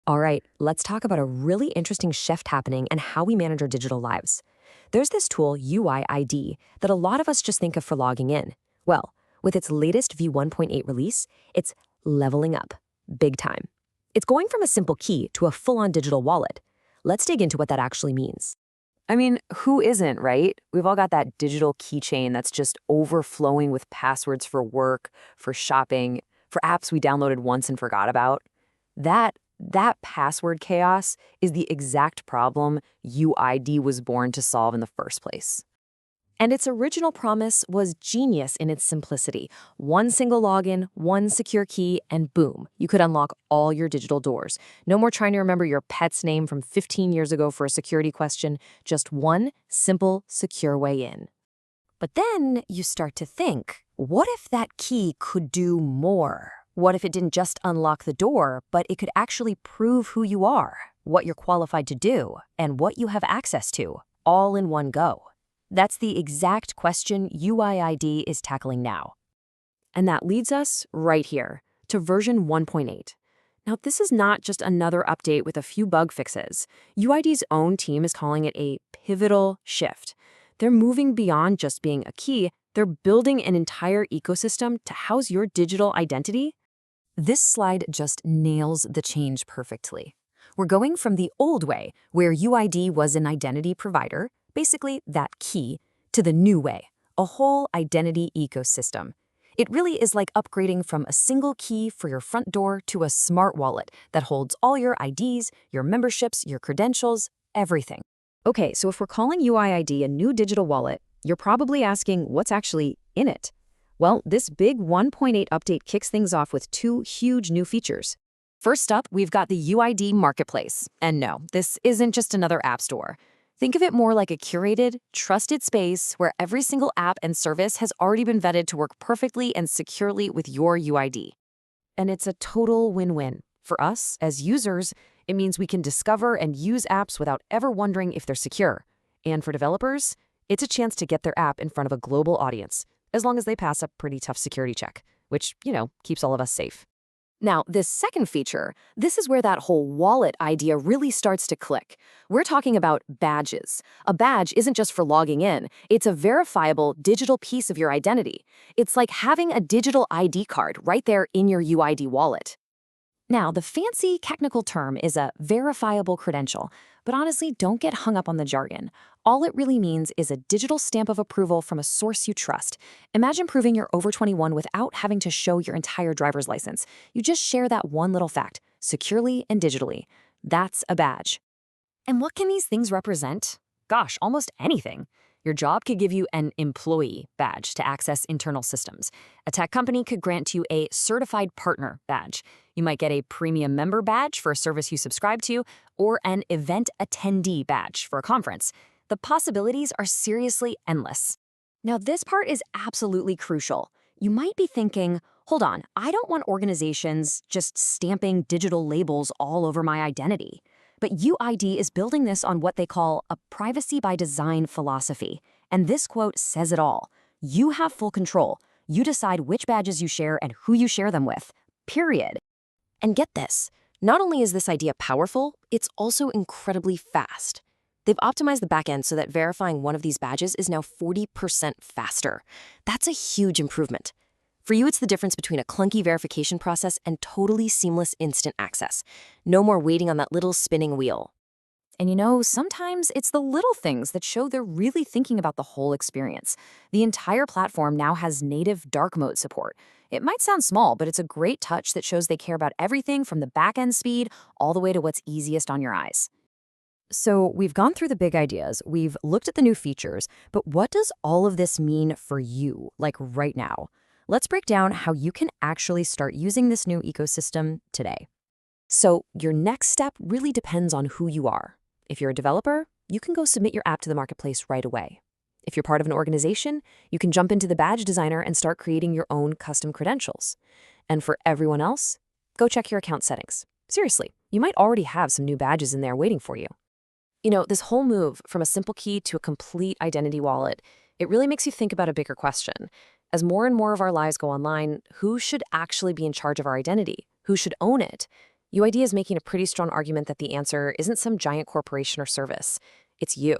All right, let's talk about a really interesting shift happening and how we manage our digital lives. There's this tool, UIID, that a lot of us just think of for logging in. Well, with its latest v1.8 release, it's leveling up, big time. It's going from a simple key to a full-on digital wallet. Let's dig into what that actually means. I mean, who isn't, right? We've all got that digital keychain that's just overflowing with passwords for work, for shopping, for apps we downloaded once and forgot about. That password chaos is the exact problem UID was born to solve in the first place. And its original promise was genius in its simplicity. One single login, one secure key, and boom, you could unlock all your digital doors. No more trying to remember your pet's name from 15 years ago for a security question, just one simple, secure way in. But then you start to think, what if that key could do more? What if it didn't just unlock the door, but it could actually prove who you are, what you're qualified to do, and what you have access to, all in one go? That's the exact question UIID is tackling now. And that leads us right here to version 1.8. Now, this is not just another update with a few bug fixes. UID's own team is calling it a pivotal shift. They're moving beyond just being a key. They're building an entire ecosystem to house your digital identity. This slide just nails the change perfectly. We're going from the old way, where UID was an identity provider, basically that key, to the new way, a whole identity ecosystem. It really is like upgrading from a single key for your front door to a smart wallet that holds all your IDs, your memberships, your credentials, everything. Okay, so if we're calling UIID a new digital wallet, you're probably asking what's actually in it. Well, this big 1.8 update kicks things off with two huge new features. First up, we've got the UID Marketplace. And no, this isn't just another app store. Think of it more like a curated, trusted space where every single app and service has already been vetted to work perfectly and securely with your UID. And it's a total win-win. For us, as users, it means we can discover and use apps without ever wondering if they're secure. And for developers, it's a chance to get their app in front of a global audience, as long as they pass a pretty tough security check, which, keeps all of us safe. Now, this second feature, this is where that whole wallet idea really starts to click. We're talking about badges. A badge isn't just for logging in. It's a verifiable digital piece of your identity. It's like having a digital ID card right there in your UID wallet. Now, the fancy technical term is a verifiable credential, but honestly, don't get hung up on the jargon. All it really means is a digital stamp of approval from a source you trust. Imagine proving you're over 21 without having to show your entire driver's license. You just share that one little fact, securely and digitally. That's a badge. And what can these things represent? Gosh, almost anything. Your job could give you an employee badge to access internal systems. A tech company could grant you a certified partner badge. You might get a premium member badge for a service you subscribe to, or an event attendee badge for a conference. The possibilities are seriously endless. Now, this part is absolutely crucial. You might be thinking, hold on, I don't want organizations just stamping digital labels all over my identity. But UID is building this on what they call a privacy by design philosophy. And this quote says it all. You have full control. You decide which badges you share and who you share them with. Period. And get this, not only is this idea powerful, it's also incredibly fast. They've optimized the backend so that verifying one of these badges is now 40% faster. That's a huge improvement. For you, it's the difference between a clunky verification process and totally seamless instant access. No more waiting on that little spinning wheel. And sometimes it's the little things that show they're really thinking about the whole experience. The entire platform now has native dark mode support. It might sound small, but it's a great touch that shows they care about everything from the back-end speed all the way to what's easiest on your eyes. So we've gone through the big ideas, we've looked at the new features, but what does all of this mean for you, like right now? Let's break down how you can actually start using this new ecosystem today. So your next step really depends on who you are. If you're a developer, you can go submit your app to the marketplace right away. If you're part of an organization, you can jump into the badge designer and start creating your own custom credentials. And for everyone else, go check your account settings. Seriously, you might already have some new badges in there waiting for you. This whole move from a simple key to a complete identity wallet, it really makes you think about a bigger question. As more and more of our lives go online, who should actually be in charge of our identity? Who should own it? UID is making a pretty strong argument that the answer isn't some giant corporation or service. It's you.